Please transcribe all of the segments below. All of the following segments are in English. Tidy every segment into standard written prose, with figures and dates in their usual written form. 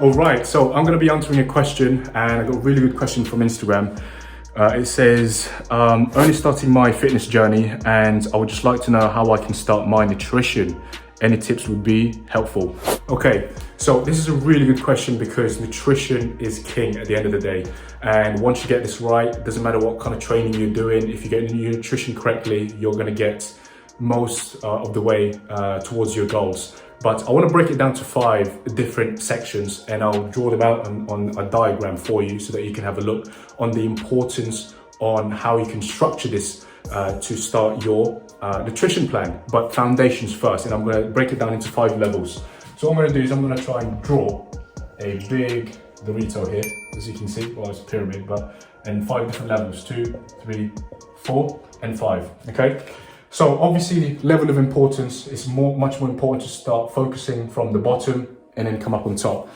All right, so I'm going to be answering a question, and I got a really good question from Instagram. It says, only starting my fitness journey, and I would just like to know how I can start my nutrition. Any tips would be helpful. Okay, so this is a really good question because nutrition is king at the end of the day. And once you get this right, it doesn't matter what kind of training you're doing. If you get your nutrition correctly, you're going to get most of the way towards your goals. But I want to break it down to 5 different sections, and I'll draw them out on a diagram for you so that you can have a look on the importance on how you can structure this to start your nutrition plan. But foundations first, and I'm going to break it down into 5 levels. So what I'm going to do is I'm going to try and draw a big Dorito here, as you can see. Well, it's a pyramid, and 5 different levels: 2, 3, 4, and 5. Okay. So obviously, level of importance is much more important to start focusing from the bottom and then come up on top.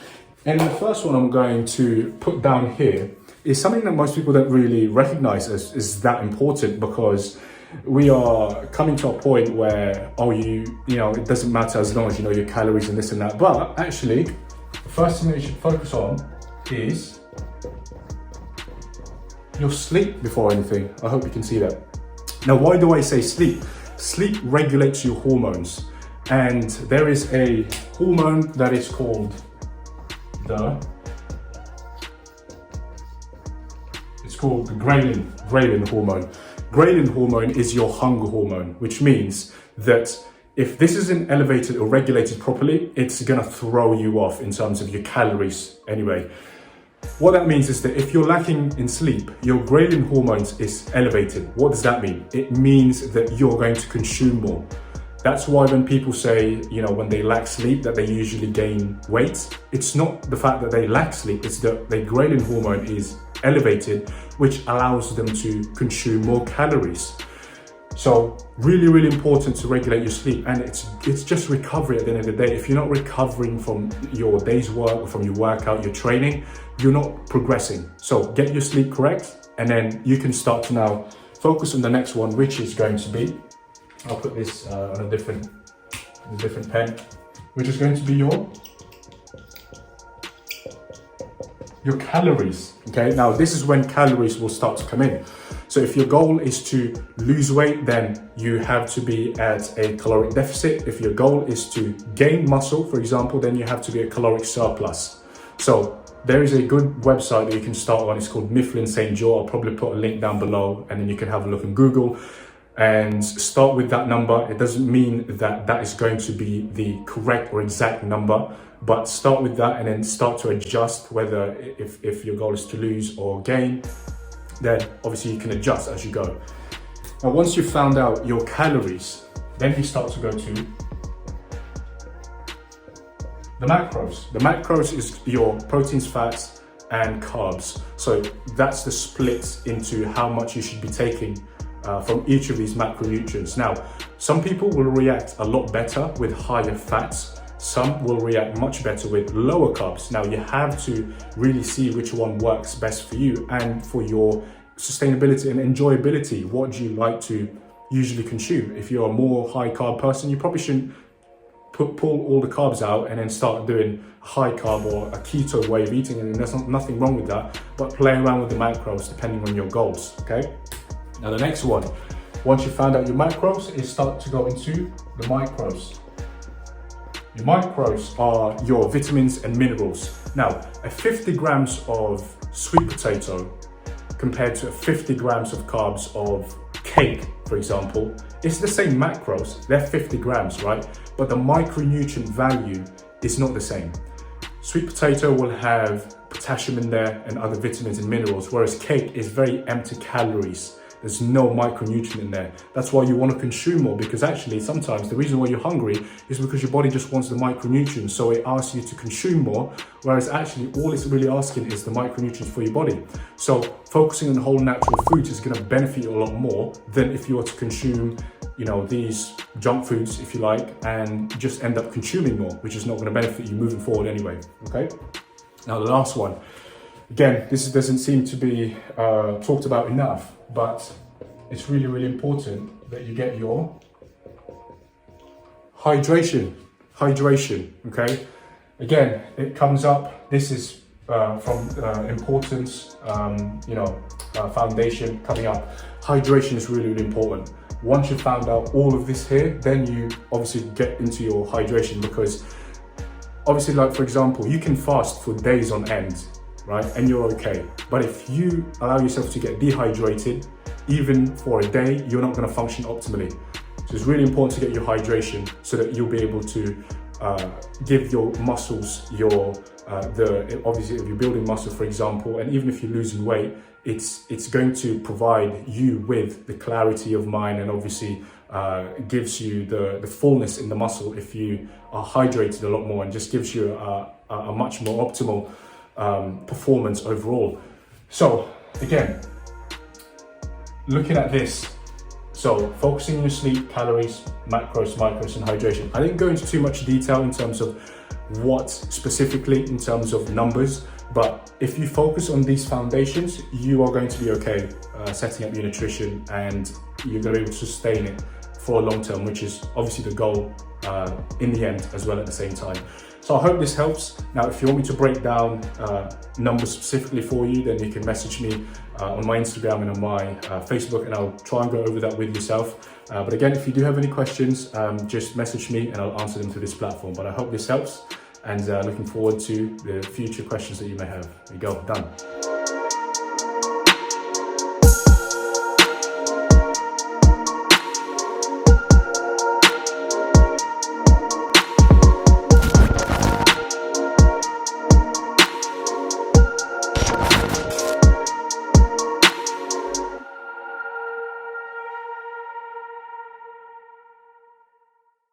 And the first one I'm going to put down here is something that most people don't really recognize as is that important, because we are coming to a point where, it doesn't matter as long as you know your calories and this and that. But actually, the first thing that you should focus on is your sleep before anything. I hope you can see that. Now, why do I say sleep? Sleep regulates your hormones, and there is a hormone that is called the ghrelin hormone. Ghrelin hormone is your hunger hormone, which means that if this isn't elevated or regulated properly, it's gonna throw you off in terms of your calories anyway. What that means is that if you're lacking in sleep, your ghrelin hormones is elevated. What does that mean? It means that you're going to consume more. That's why when people say, when they lack sleep, that they usually gain weight, it's not the fact that they lack sleep, it's that their ghrelin hormone is elevated, which allows them to consume more calories. So really, really important to regulate your sleep, and it's just recovery at the end of the day. If you're not recovering from your day's work, from your workout, your training, you're not progressing. So get your sleep correct, and then you can start to now focus on the next one, which is going to be, I'll put this on a different pen, which is going to be your calories. Okay, now this is when calories will start to come in. So if your goal is to lose weight, then you have to be at a caloric deficit. If your goal is to gain muscle, for example, then you have to be a caloric surplus. So there is a good website that you can start on. It's called Mifflin St. Jeor. I'll probably put a link down below, and then you can have a look on Google and start with that number. It doesn't mean that that is going to be the correct or exact number, but start with that and then start to adjust whether if your goal is to lose or gain, then obviously you can adjust as you go. Now, once you've found out your calories, then you start to go to the macros. The macros is your proteins, fats, and carbs. So that's the split into how much you should be taking from each of these macronutrients. Now, some people will react a lot better with higher fats. Some will react much better with lower carbs. Now, you have to really see which one works best for you and for your sustainability and enjoyability. What do you like to usually consume? If you're a more high carb person, you probably shouldn't pull all the carbs out and then start doing high carb or a keto way of eating, and there's nothing wrong with that, but play around with the macros depending on your goals. Okay, now the next one, once you found out your macros, is start to go into the micros. Your micros are your vitamins and minerals. Now, a 50 grams of sweet potato compared to 50 grams of carbs of cake, for example, it's the same macros, they're 50 grams, right? But the micronutrient value is not the same. Sweet potato will have potassium in there and other vitamins and minerals, whereas cake is very empty calories. There's no micronutrient in there. That's why you want to consume more, because actually sometimes the reason why you're hungry is because your body just wants the micronutrients. So it asks you to consume more, whereas actually all it's really asking is the micronutrients for your body. So focusing on whole natural foods is going to benefit you a lot more than if you were to consume, these junk foods, if you like, and just end up consuming more, which is not going to benefit you moving forward anyway. Okay. Now the last one. Again, this doesn't seem to be talked about enough, but it's really, really important that you get your hydration, okay? Again, it comes up, this is from importance, foundation coming up. Hydration is really, really important. Once you've found out all of this here, then you obviously get into your hydration, because obviously, like for example, you can fast for days on end, right? And you're okay. But if you allow yourself to get dehydrated, even for a day, you're not going to function optimally. So it's really important to get your hydration so that you'll be able to give your muscles obviously if you're building muscle, for example, and even if you're losing weight, it's going to provide you with the clarity of mind, and obviously gives you the fullness in the muscle if you are hydrated a lot more, and just gives you a much more optimal performance overall. So again, looking at this, so focusing on your sleep, calories, macros, micros, and hydration. I didn't go into too much detail in terms of what specifically in terms of numbers, but if you focus on these foundations, you are going to be okay setting up your nutrition, and you're going to be able to sustain it for a long term, which is obviously the goal in the end as well at the same time. So I hope this helps. Now, if you want me to break down numbers specifically for you, then you can message me on my Instagram and on my Facebook, and I'll try and go over that with yourself. But again, if you do have any questions, just message me and I'll answer them through this platform. But I hope this helps, and looking forward to the future questions that you may have. There you go, done.